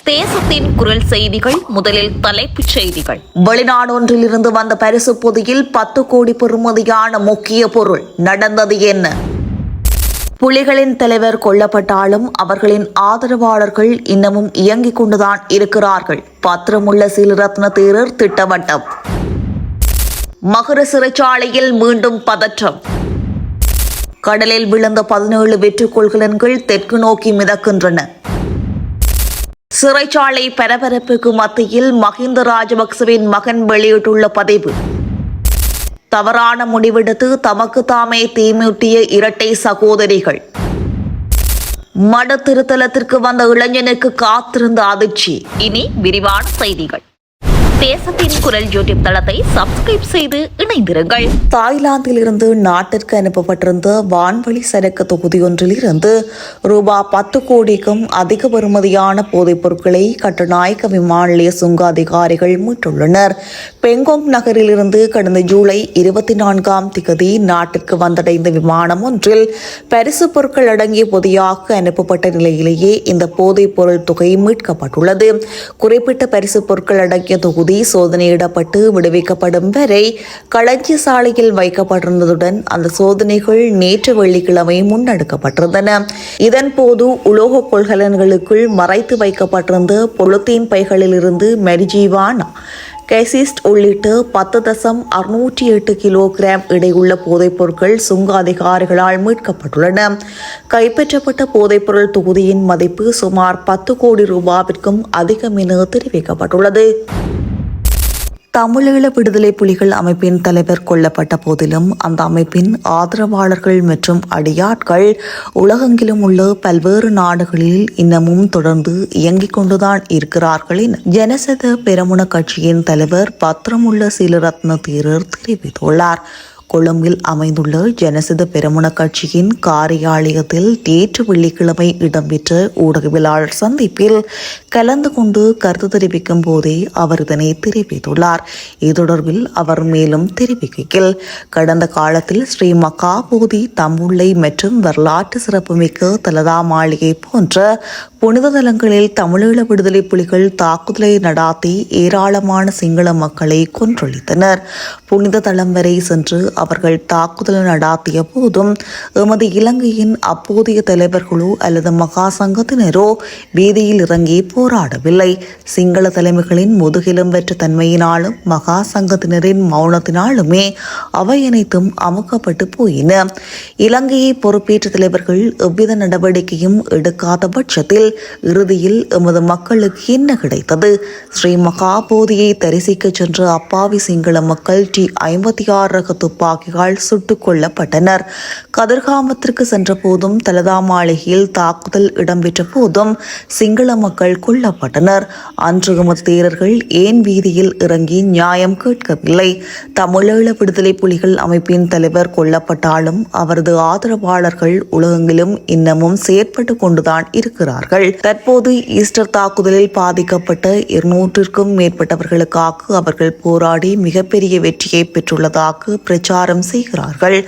தேசத்தின் குரல் செய்திகள். முதலில் தலைப்புச் செய்திகள். வெளிநாடொன்றிலிருந்து வந்த பரிசு பொதியில் 10 கோடி பெறுமதியான முக்கிய பொருள். நடந்தது என்ன? புலிகளின் தலைவர் கொல்லப்பட்டாலும் அவர்களின் ஆதரவாளர்கள் இன்னமும் இயங்கிக் கொண்டுதான் இருக்கிறார்கள். பத்திரமுள்ள சீலரத்ன தேரர் திட்டவட்டம். மகர சிறைச்சாலையில் மீண்டும் பதற்றம். கடலில் விழுந்த 17 வெற்றுக்கொள்கலன்கள் தெற்கு நோக்கி மிதக்கின்றன. சிறைச்சாலை பரபரப்புக்கு மத்தியில் மஹிந்த ராஜபக்சவின் மகன் வெளியிட்டுள்ள பதிவு. தவறான முடிவெடுத்து தமக்கு தாமே தீமூட்டிய இரட்டை சகோதரிகள். மட திருத்தலத்திற்கு வந்த இளைஞனுக்கு காத்திருந்த அதிர்ச்சி. இனி விரிவான செய்திகள். தேசத்தின் குரல் யூடியூப் தளத்தை சப்ஸ்கிரைப் செய்து இணைந்திருங்கள். தாய்லாந்தில் இருந்து நாட்டிற்கு அனுப்பப்பட்டிருந்த வான்வழி சரக்கு தொகுதியொன்றில் இருந்து ரூபாய் 10 கோடிக்கும் அதிக பெறுமதியான போதைப் பொருட்களை கட்டுநாயக்க விமான நிலைய சுங்க அதிகாரிகள் மீட்டுள்ளனர். பெங்கோங் நகரில் இருந்து கடந்த ஜூலை 24ஆம் திகதி நாட்டிற்கு வந்தடைந்த விமானம் ஒன்றில் பரிசு பொருட்கள் அடங்கிய பொதியாக அனுப்பப்பட்ட நிலையிலேயே இந்த போதைப் பொருள் தொகை மீட்கப்பட்டுள்ளது. குறிப்பிட்ட பரிசு பொருட்கள் அடங்கிய தொகுதி சோதனையிடப்பட்டு விடுவிக்கப்படும் வரை களஞ்சிய சாலையில் வைக்கப்பட்டிருந்ததுடன் அந்த சோதனைகள் நேற்று வெள்ளிக்கிழமை முன்னெடுக்கப்பட்டிருந்தன. இதன்போது உலோக கொள்கலன்களுக்குள் மறைத்து வைக்கப்பட்டிருந்த பொலித்தீன் பைகளில் இருந்து மெரிஜுவானா, கேசிஸ்ட் உள்ளிட்ட 10.608 கிலோகிராம் எடையுள்ள போதைப் பொருட்கள் சுங்க அதிகாரிகளால் மீட்கப்பட்டுள்ளன. கைப்பற்றப்பட்ட போதைப்பொருள் தொகுதியின் மதிப்பு சுமார் 10 கோடி ரூபாவிற்கும் அதிகம் என தெரிவிக்கப்பட்டுள்ளது. தமிழீழ விடுதலை புலிகள் அமைப்பின் தலைவர் கொல்லப்பட்ட போதிலும் அந்த அமைப்பின் ஆதரவாளர்கள் மற்றும் அடியாட்கள் உலகெங்கிலும் உள்ள பல்வேறு நாடுகளில் இன்னமும் தொடர்ந்து இயங்கிக் கொண்டுதான் இருக்கிறார்கள் என ஜனசத பெரமுன கட்சியின் தலைவர் பத்திரமுள்ள சீலரத்ன தேரர் தெரிவித்துள்ளார். கொழும்பில் அமைந்துள்ள ஜனசித பெரமுன கட்சியின் காரியாலயத்தில் நேற்று வெள்ளிக்கிழமை இடம்பெற்ற ஊடகவியலாளர் சந்திப்பில் கலந்து கொண்டு கருத்து தெரிவிக்கும் போதே அவர் இதனை தெரிவித்துள்ளார். இது தொடர்பில் அவர் மேலும் தெரிவிக்கையில், கடந்த காலத்தில் ஸ்ரீ மகாபோதி, தம்புள்ளை மற்றும் வரலாற்று சிறப்புமிக்க தலதா மாளிகை போன்ற புனித தலங்களில் தமிழீழ விடுதலை புலிகள் தாக்குதலை நடாத்தி ஏராளமான சிங்கள மக்களை கொன்றொழித்தனர். புனித தலம் வரை சென்று அவர்கள் தாக்குதல் நடாத்திய போதும் எமது இலங்கையின் அப்போதைய தலைவர்களோ அல்லது மகா சங்கத்தினரோ வீதியில் இறங்கி போராடவில்லை. சிங்கள தலைமைகளின் முதுகெலும்பற்ற தன்மையினாலும் மகா சங்கத்தினரின் மௌனத்தினாலுமே அவை அனைத்தும் அமுக்கப்பட்டு போயின. இலங்கையை பொறுப்பேற்ற தலைவர்கள் எவ்வித நடவடிக்கையும் எடுக்காத பட்சத்தில் இறுதியில் எமது மக்களுக்கு என்ன கிடைத்தது? ஸ்ரீ மகாபோதியை தரிசிக்க சென்ற அப்பாவி சிங்கள மக்கள் T-56 ரக துப்பாக்கிகள் சுட்டுக் கொல்லப்பட்டனர். கதிர்காமத்திற்கு சென்ற போதும் தலதா மாளிகையில் தாக்குதல் இடம்பெற்ற போதும் சிங்கள மக்கள் கொல்லப்பட்டனர். அன்று எமது தேரர்கள் ஏன் வீதியில் இறங்கி நியாயம் கேட்கவில்லை? தமிழீழ விடுதலை புலிகள் அமைப்பின் தலைவர் கொல்லப்பட்டாலும் அவரது ஆதரவாளர்கள் உலகெங்கிலும் இன்னமும் செயற்பட்டு கொண்டுதான் இருக்கிறார்கள். தற்போது ஈஸ்டர் தாக்குதலில் பாதிக்கப்பட்ட 200க்கும் மேற்பட்டவர்களுக்காக அவர்கள் போராடி மிகப்பெரிய வெற்றியை பெற்றுள்ளதாக பிரச்சாரம் செய்கிறார்கள்.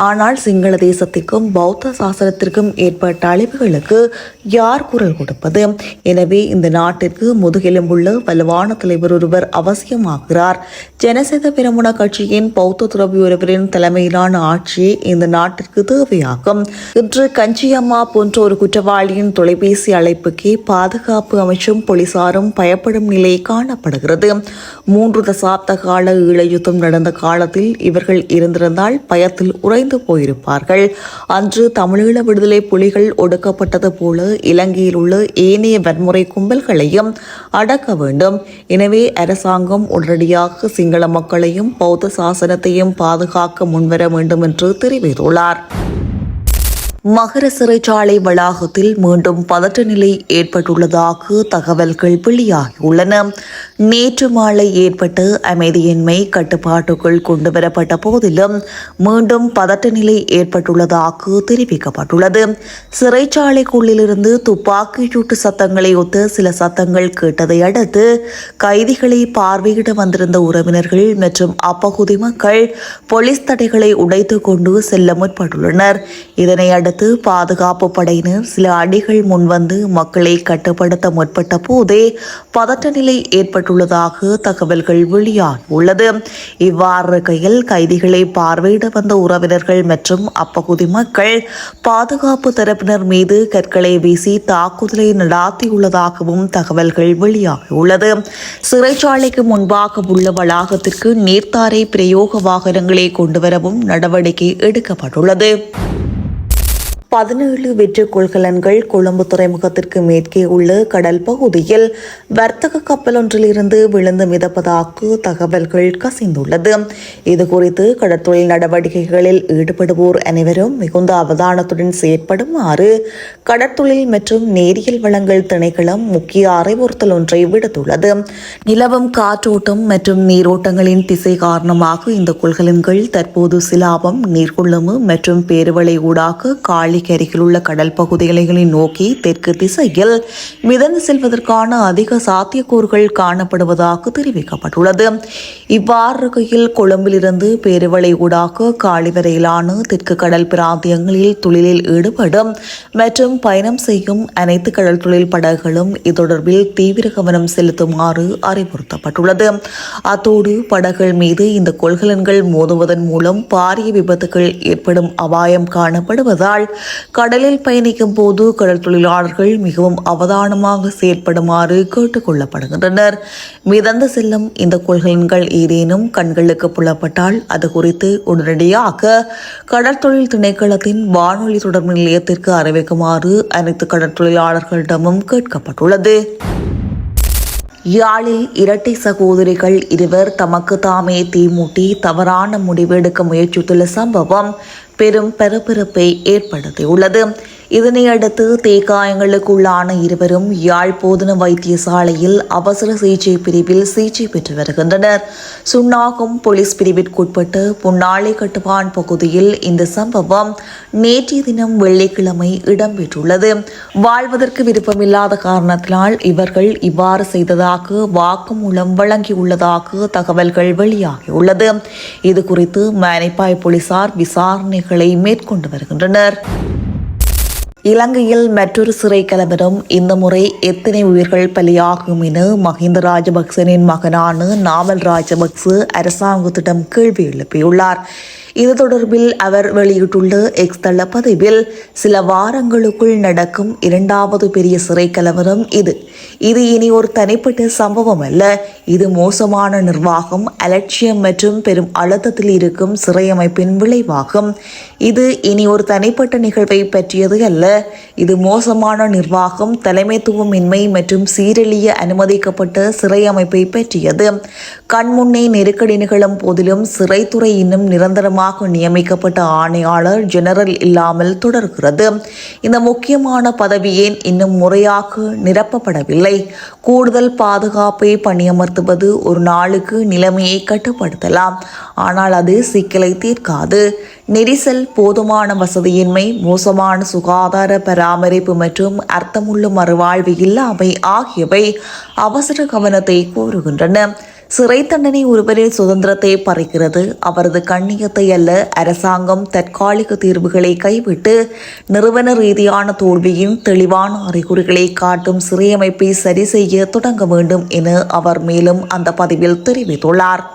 ஆனால் சிங்கள தேசத்திற்கும் பௌத்த சாசனத்திற்கும் ஏற்பட்ட அழிவுகளுக்கு யார் குரல் கொடுப்பது? எனவே இந்த நாட்டிற்கு முதுகெலும்புள்ள வலுவான தலைவர் ஒருவர் அவசியமாகிறார். ஜனசித பெரமுன கட்சியின் பௌத்த துறவி ஒருவரின் தலைமையிலான ஆட்சியே இந்த நாட்டிற்கு தேவையாகும். இன்று கஞ்சியம்மா போன்ற ஒரு குற்றவாளியின் தொலைபேசி அழைப்புக்கே பாதுகாப்பு அமைச்சும் போலீசாரும் பயப்படும் நிலை காணப்படுகிறது. 3 தசாப்த கால ஈழயுத்தம் நடந்த காலத்தில் இவர்கள் இருந்திருந்தால் பயத்தில் உறைந்து போயிருப்பார்கள். அன்று தமிழீழ விடுதலை புலிகள் ஒடுக்கப்பட்டது போல இலங்கையில் உள்ள ஏனைய வன்முறை கும்பல்களையும் அடக்க வேண்டும். எனவே அரசாங்கம் உடனடியாக சிங்கள மக்களையும் பௌத்த சாசனத்தையும் பாதுகாக்க முன்வர வேண்டும் என்று தெரிவித்துள்ளார். மகர சிறைச்சாலை வளாகத்தில் மீண்டும் பதற்ற நிலை ஏற்பட்டுள்ளதாக தகவல்கள் வெளியாகியுள்ளன. நேற்று மாலை ஏற்பட்ட அமைதியின்மை கட்டுப்பாட்டுக்குள் கொண்டுவரப்பட்ட போதிலும் மீண்டும் பதற்ற நிலை ஏற்பட்டுள்ளதாக தெரிவிக்கப்பட்டுள்ளது. சிறைச்சாலைக்குள்ளிலிருந்து துப்பாக்கி சூட்டு சத்தங்களை ஒத்த சில சத்தங்கள் கேட்டதை அடுத்து கைதிகளை பார்வையிட வந்திருந்த உறவினர்கள் மற்றும் அப்பகுதி மக்கள் போலீஸ் தடைகளை உடைத்துக் கொண்டு செல்ல முற்பட்டுள்ளனர். இதனை அடுத்து அடுத்து பாதுகாப்பு படையினர் சில அடிகள் முன்வந்து மக்களை கட்டுப்படுத்த முற்பட்ட போதே பதட்ட நிலை ஏற்பட்டுள்ளதாக தகவல்கள் வெளியாகியுள்ளது. இவ்வாறு இருக்கையில் கைதிகளை பார்வையிட வந்த உறவினர்கள் மற்றும் அப்பகுதி மக்கள் பாதுகாப்பு தரப்பினர் மீது கற்களை வீசி தாக்குதலை நடாத்தியுள்ளதாகவும் தகவல்கள் வெளியாகியுள்ளது. சிறைச்சாலைக்கு முன்பாக உள்ள வளாகத்திற்கு நீர்த்தாரை பிரயோக வாகனங்களை கொண்டுவரவும் நடவடிக்கை எடுக்கப்பட்டுள்ளது. 17 வெற்று கொள்கலன்கள் கொழும்பு துறைமுகத்திற்கு மேற்கே உள்ள கடல் பகுதியில் வர்த்தக கப்பல் ஒன்றிலிருந்து விழுந்து மிதப்பதாக தகவல்கள் கசிந்துள்ளது. இதுகுறித்து கடற்தொழில் நடவடிக்கைகளில் ஈடுபடுவோர் அனைவரும் மிகுந்த அவதானத்துடன் செயற்படுமாறு கடற்தொழில் மற்றும் நேரியல் வளங்கள் திணைக்களம் முக்கிய அறிவுறுத்தல் ஒன்றை விடுத்துள்ளது. நிலவும் காற்றோட்டம் மற்றும் நீரோட்டங்களின் திசை காரணமாக இந்த கொள்கலன்கள் தற்போது சிலாபம், நீர்கொழும்பு மற்றும் பேருவளை ஊடாக காலி அருகில் உள்ள கடல் பகுதிகளை நோக்கி தெற்கு திசையில் மிதந்து செல்வதற்கான அதிக சாத்தியக்கூறுகள் காணப்படுவதாக தெரிவிக்கப்பட்டுள்ளது. இவ்வாறு இருக்கையில் கொழும்பிலிருந்து பேருவளை ஊடாக காலி வரையிலான தெற்கு கடல் பிராந்தியங்களில் தொழிலில் ஈடுபடும் மற்றும் பயணம் செய்யும் அனைத்து கடல் தொழில் படகுகளும் இத்தொடர்பில் தீவிர கவனம் செலுத்துமாறு அறிவுறுத்தப்பட்டுள்ளது. அத்தோடு படகுகள் மீது இந்த கொள்கலன்கள் மோதுவதன் மூலம் பாரிய விபத்துகள் ஏற்படும் அபாயம் காணப்படுவதால் கடலில் பயணிக்கும் போது கடல் தொழிலாளர்கள் மிகவும் அவதானமாக செயற்படுமாறு கேட்டுக் கொள்ளப்படுகின்றனர். மிதந்து செல்லும் இந்த கொள்கலன்கள் ஏதேனும் கண்களுக்கு புலப்பட்டால் அது குறித்து உடனடியாக கடற்தொழில் திணைக்களத்தின் வானொலி தொடர்பு நிலையத்திற்கு அறிவிக்குமாறு அனைத்து கடற்தொழிலாளர்களிடமும் கேட்கப்பட்டுள்ளது. யாழில் இரட்டை சகோதரிகள் இருவர் தமக்கு தாமே தீமூட்டி தவறான முடிவெடுக்க முயற்சித்துள்ள சம்பவம் பெரும் பரபரப்பை ஏற்படுத்தியுள்ளது. இதனையடுத்து தீக்காயங்களுக்குள்ளான இருவரும் யாழ் போதன வைத்தியசாலையில் அவசர சிகிச்சை பிரிவில் சிகிச்சை பெற்று வருகின்றனர். சுன்னாகம் போலீஸ் பிரிவிற்குட்பட்டு புன்னாளி கட்டுவான் பகுதியில் இந்த சம்பவம் நேற்றைய தினம் வெள்ளிக்கிழமை இடம்பெற்றுள்ளது. வாழ்வதற்கு விருப்பமில்லாத காரணத்தினால் இவர்கள் இவ்வாறு செய்ததாக வாக்குமூலம் வழங்கியுள்ளதாக தகவல்கள் வெளியாகியுள்ளது. இதுகுறித்து மானிப்பாய் போலீசார் விசாரணைகளை மேற்கொண்டு வருகின்றனர். இலங்கையில் மற்றொரு சிறை கலவரம். இந்த முறை எத்தனை உயிர்கள் பலியாகும் என மஹிந்த ராஜபக்சனின் மகனான நாமல் ராஜபக்ச அரசாங்கத்திடம் கேள்வி எழுப்பியுள்ளார். இது தொடர்பில் அவர் வெளியிட்டுள்ள எக்ஸ் தள பதிவில், சில வாரங்களுக்குள் நடக்கும் 2வது பெரிய சிறை கலவரம் இது இனி ஒரு தனிப்பட்ட சம்பவம் அல்ல. இது மோசமான நிர்வாகம், அலட்சியம் மற்றும் பெரும் அழுத்தத்தில் இருக்கும் சிறை அமைப்பின் விளைவாகும். இது இனி ஒரு தனிப்பட்ட நிகழ்வை பற்றியது அல்ல. இது மோசமான நிர்வாகம், தலைமைத்துவமின்மை மற்றும் சீரழிய அனுமதிக்கப்பட்ட சிறை அமைப்பை பற்றியது. கண்முன்னே நெருக்கடி நிகழும் போதிலும் சிறைத்துறை இன்னும் நிரந்தரமாக நியமிக்கப்பட்ட ஆணையாளர் ஜெனரல் இல்லாமல் தொடர்கிறது. இந்த முக்கியமான பதவி ஏன் இன்னும் முறையாக நிரப்பப்படவில்லை? கூடுதல் பாதுகாப்பை பணியமர்த்துவது ஒரு நாளுக்கு நிலைமையை கட்டுப்படுத்தலாம், ஆனால் அது சிக்கலை தீர்க்காது. நெரிசல், போதுமான வசதியின்மை, மோசமான சுகாதார பராமரிப்பு மற்றும் அர்த்தமுள்ள மறுவாழ்வு இல்லாமை ஆகியவை அவசர கவனத்தை கோருகின்றன. சிறை தண்டனை ஒருவரின் சுதந்திரத்தை பறிக்கிறது, அவரது கண்ணியத்தை அல்ல. அரசாங்கம் தற்காலிக தீர்வுகளை கைவிட்டு நிறுவன ரீதியான தோல்வியின் தெளிவான அறிகுறிகளை காட்டும் சிறையமைப்பை சரி செய்ய தொடங்க வேண்டும் என அவர் மேலும் அந்த பதிவில் தெரிவித்துள்ளார்.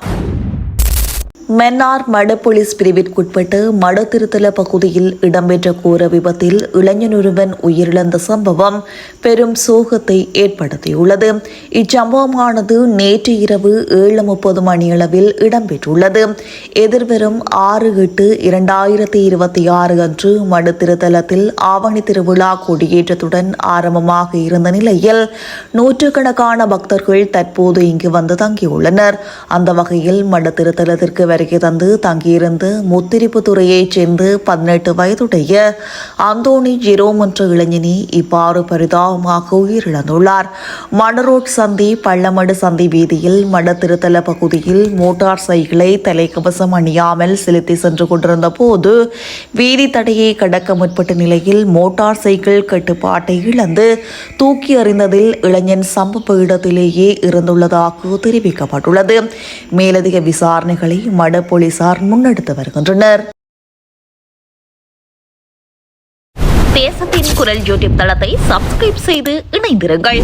மன்னார் மடு போலீஸ் பிரிவிற்குட்பட்டு மடுத்திருத்தல பகுதியில் இடம்பெற்ற கோர விபத்தில் இளைஞனொருவன் உயிரிழந்த சம்பவம் பெரும் சோகத்தை ஏற்படுத்தியுள்ளது. இச்சம்பவமானது நேற்று இரவு 7:30 மணியளவில் இடம்பெற்றுள்ளது. எதிர்வரும் 6/8/2026 அன்று மடுத்திருத்தலத்தில் ஆவணி திருவிழா கொடியேற்றத்துடன் ஆரம்பமாக இருந்த நிலையில் நூற்றுக்கணக்கான பக்தர்கள் தற்போது இங்கு வந்து தங்கியுள்ளனர். அந்த வகையில் மடுத்திருத்தலத்திற்கு வருகை தந்து தங்கியிருந்து முத்திரிப்புத்துறையைச் சேர்ந்து 18 வயதுடைய அந்தோணி ஜெரோம் என்ற இளைஞனி இவ்வாறு பரிதாபமாக உயிரிழந்துள்ளார். மணரோட் சந்தி பள்ளமடு சந்தி வீதியில் மடத்திருத்தல பகுதியில் மோட்டார் சைக்கிளை தலைக்கவசம் அணியாமல் செலுத்தி சென்று கொண்டிருந்த போது வீதி தடையை கடக்க முற்பட்ட நிலையில் மோட்டார் சைக்கிள் கட்டுப்பாட்டை இழந்து தூக்கி எறிந்ததில் இளைஞன் சம்பவ இடத்திலேயே இறந்துள்ளதாக தெரிவிக்கப்பட்டுள்ளது. மேலதிக விசாரணைகளை மட போலீசார் முன்னெடுத்து வருகின்றனர். தேசத்தின் குரல் யூடியூப் தளத்தை சப்ஸ்கிரைப் செய்து இணைந்திருங்கள்.